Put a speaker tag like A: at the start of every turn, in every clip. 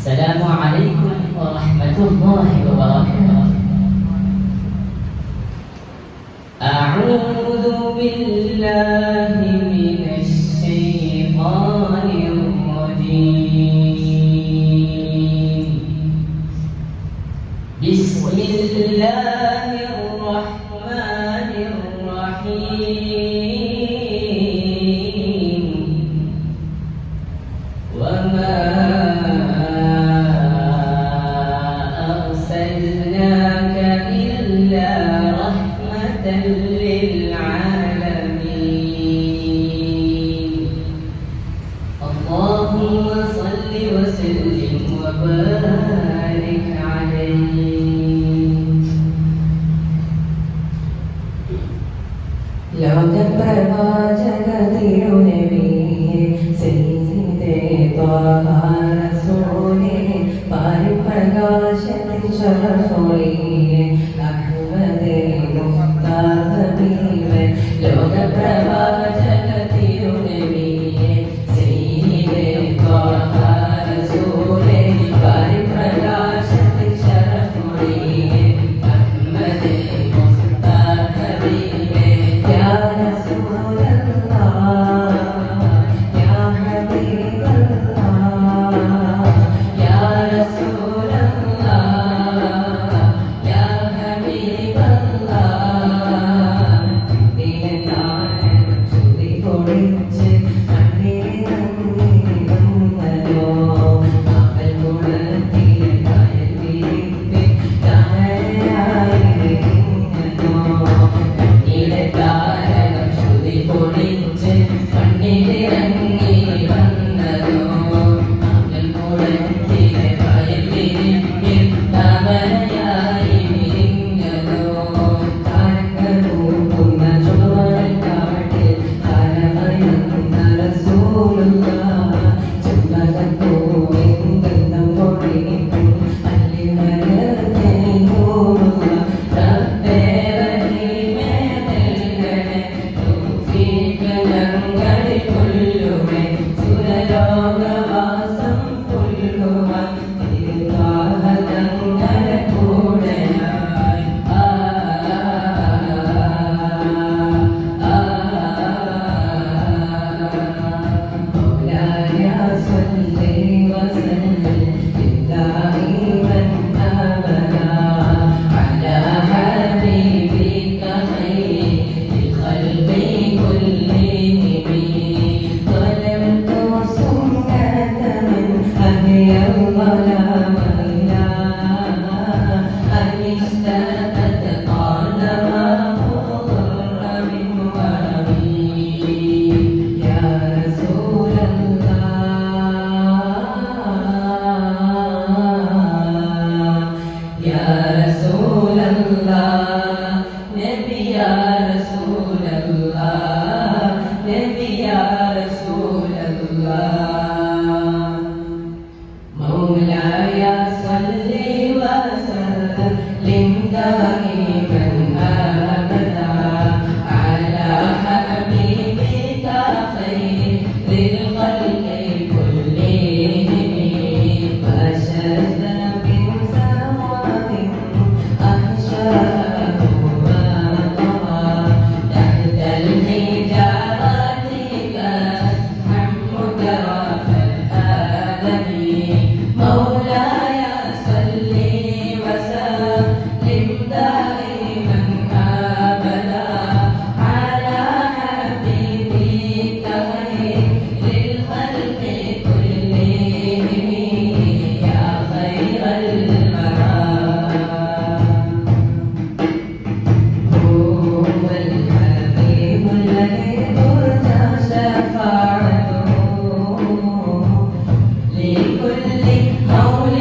A: السلام عليكم ورحمة الله وبركاته. أعوذ بالله من الشيطان الرجيم. بسم الله الرحمن الرحيم. وما أرسلناك إلا رحمة للعالمين. اللهم صل وسلم وبارك عليه.
B: ലോകപ്രവാചക തിരുനബിയെ സയ്യിദേ ത്വാഹ റസൂലേ പരിപ്രകാശത്തിൻ ശറഫുളിയെ അഹ്മദേ മുഖ്താർ ഹബീബേ ലോകപ്രവാചക തിരുനബിയെ സയ്യിദേ ത്വാഹ റസൂലേ പരിപ്രകാശത്തിൻ ശറഫുളിയെ അഹ്മദേ മുഖ്താർ ഹബീബേ يا رسول الله يا حبيب الله يا رسول الله يا حبيب الله ദിനനാണ് ചുതി പൊളിച്ച് കണ്ണിലിറങ്ങിയിരുന്നല്ലോ അവൾ കുളത്തിലെ കായൽ വിരിപ്പി താരയായിരുന്നല്ലോ കാരണം ശ്രുതി പൊളിച്ച് കണ്ണിലിറങ്ങി വന്നതോ അവൾ കുളത്തിലെ കായൽ വിരിപ്പിൽ താമരയായി വിരിഞ്ഞതോ താരങ്ങളൂക്കുന്ന ചുവടൽ കാട്ടിൽ താരമയുന്ന റസൂലുള്ളാഹ് ചെമ്പകപ്പൂവിൻ ഗന്ധം പൊഴിക്കും അല്ലിമരത്തെ നൂറുള്ള റബ്ബേ റഹീമേ നൽകണേ തൗഫീഖ് ഞങ്ങളിൽ കൊല്ലുമേ സുരലോകവാസം കൊല്ലുവാൻ തിരുത്വാഹ തങ്ങളെ കൂടെയായി مولاي صل وسلم دائما ابدا على حبيبك خير الخلق كلهم ظلمت سنة من أهل الظلام إلى أن اشتكت قال ما ضر من ورمي يا رسول الله يا رسول الله نبي يا رسول الله نبي يا رسول الله مولاي صل وسلم دائما ابدا على حبيبك خير الخلق كلهم وشد من سواد أحشاه وطغى تحت الحجارة كالحمد رافع الآدمين مولاي صل وسلم دائما أبدا على حبيبك خير الخلق كلهم يا خير المرام هو الحبيب الذي ترجى شفاعته لكل قول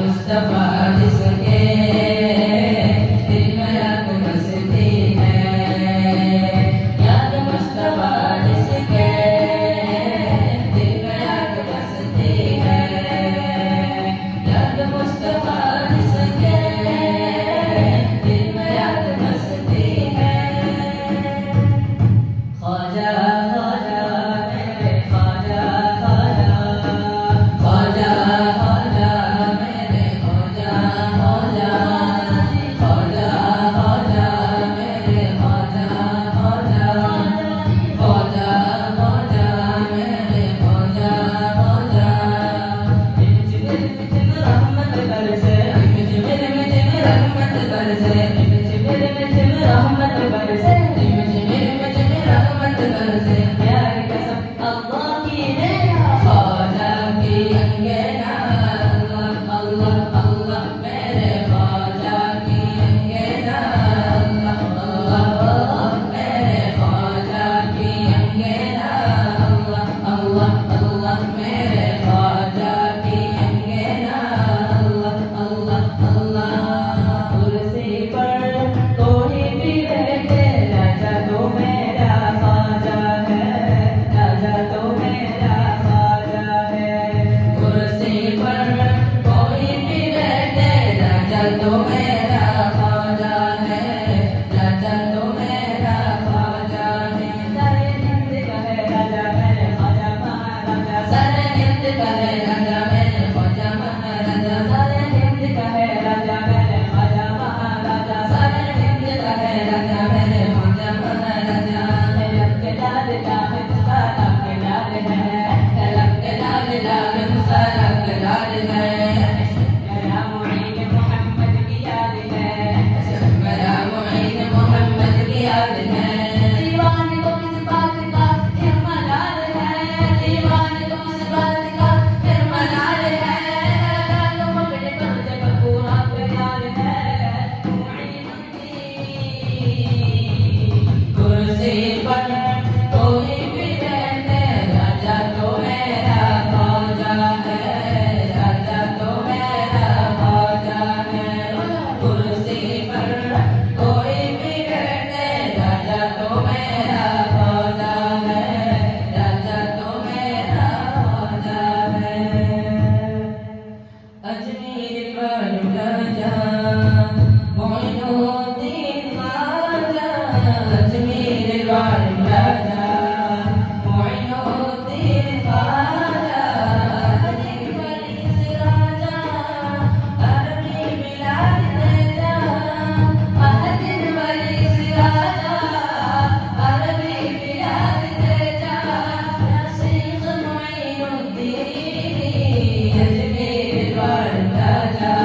B: मुस्तफा जिसके दिल में रात बसती है, याद मुस्तफा जिसके दिल में रात बसती है, याद मुस्तफा जिसके दिल में रात बसती है। ख्वाजा ख्वाजा मेरे ख्वाजा ख्वाजा, ख्वाजा ख्वाजा मेरे ख्वाजा ख्वाजा, ख्वाजा ख्वाजा मेरे ख्वाजा ख्वाजा, ख्वाजा ख्वाजा मेरे ख्वाजा ख्वाजा। मिर्च रहमत बरसे, मिर्च रहमत बरसे, मिर्च रहमत बरसे, रहमत बरसे, प्यार कसम अल्लाह की है, ख्वाजा की अंगना अल्लाह अल्लाह अल्लाह मेरे ख्वाजा की अंगना अल्लाह अल्लाह मेरे ख्वाजा की अंगना अल्लाह अल्लाह अल्लाह मेरे ख्वाजा की अंगना अल्लाह अल्लाह अल्लाह। कुर्सी पर कोई भी बैठे राजा तो मेरा ख्वाजा है, राजा तो मेरा ख्वाजा है। कुर्सी पर कोई भी बैठे राजा तो मेरा ख्वाजा है, राजा तो मेरा ख्वाजा है। सारे हिंद का है राजा मेरे ख्वाजा महाराजा, सारे हिंद का है राजा मेरे ख्वाजा महाराजा, सारे हिंद का है राजा मेरे ख्वाजा महाराजा, सारे हिंद का है राजा मेरे ख्वाजा महाराजा। तलक के लाल लाल मुसारा के लाल है, तलक के लाल लाल मुसारा के लाल है, मेरा मुईन मोहम्मद की याद है, मेरा मुईन मोहम्मद की याद है। दीवाने को किस बात का फिर मलाल है, दीवाने को किस बात का फिर मलाल है, लाल पकड़े पर जब पूरा प्यार है, कुर्सी पर कोई भी बैठे राजा तो मेरा ख्वाजा है, राजा तो मेरा ख्वाजा है। कुर्सी पर कोई भी बैठे राजा तो मेरा ख्वाजा है, राजा तो मेरा ख्वाजा है। अजमेर पर राजा मोइनुद्दीन ख्वाजा, अजमेर पर राजा मोइनुद्दीन ख्वाजा, अजमेर वली से राजा अरबी मिलाद तेजा, अजमेर वली से राजा अरबी मिलाद तेजा, शेख मोइनुद्दीन अजमेर पर राजा।